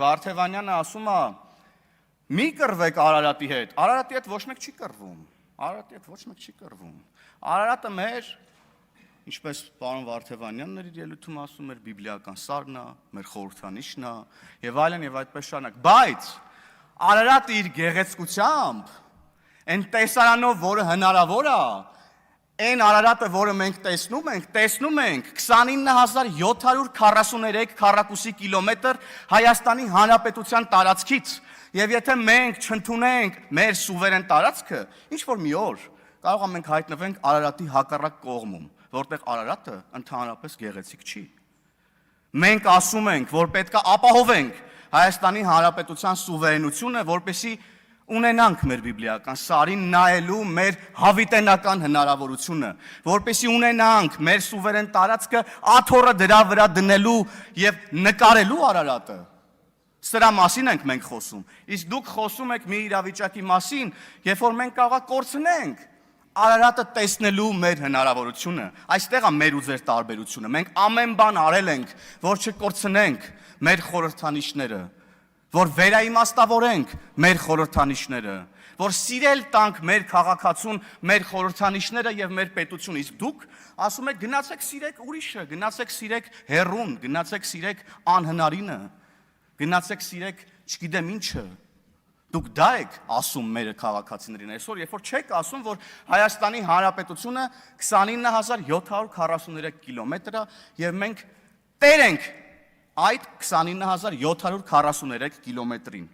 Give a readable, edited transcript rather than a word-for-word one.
Վարդևանյանը ասում է. մի կռվեք Արարատի հետ։ Արարատի հետ ոչ մեկ չի կռվում։ Արարատը մեր, ինչպես պարոն Վարդևանյանն էր իր ելույթում ասում, մեր բիբլիական սարն է, մեր խորհրդանիշն է, եւ այլն եւ այդպես շարունակ։ Բայց Արարատը իր գեղեցկությամբ, այն տեսարանով, որը հնարավոր է, այն Արարատը, որը մենք տեսնում ենք 29743 քառակուսի կիլոմետր Հայաստանի Հանրապետության տարածքից, եւ եթե մենք չընդունենք մեր սուվերեն տարածքը, ինչ որ մի օր կարող է մենք հայտնվենք Արարատի հակառակ կողմում, որտեղ Արարատը ընդհանրապես գեղեցիկ չի։ Մենք ասում ենք, որ պետք է ապահովենք Հայաստանի Հանրապետության սուվերենությունը, որպեսզի ունենանք մեր բիբլիական սարին նայելու մեր հավիտենական հնարավորությունը, որպեսզի ունենանք մեր սուվերեն տարածքը աթոռը դրա վրա դնելու եւ նկարելու Արարատը։ Սրա մասին ենք մենք խոսում։ Իսկ դուք խոսում եք մի իրավիճակի մասին, երբ որ մենք կարող է կորցնենք Արարատը տեսնելու մեր հնարավորությունը։ Այստեղ է մեր ու ձեր տարբերությունը։ Մենք ամեն բան արել ենք, որ չկորցնենք մեր խորհրդանիշները, որ վերաիմաստավորենք մեր խորհրդանիշները, որ սիրել տանք մեր քաղաքացուն, մեր խորհրդանիշները եւ մեր պետությունը։ Իսկ դուք ասում եք գնացեք սիրեք ուրիշը, գնացեք սիրեք հերուն, գնացեք սիրեք անհնարինը, գնացեք սիրեք չգիտեմ ինչը։ Դուք դա եք ասում մեր քաղաքացիներին այսօր, երբ որ չեք ասում, որ Հայաստանի Հանրապետությունը 29743 կիլոմետր է եւ մենք տեր ենք այդ 29743 կիլոմետրին։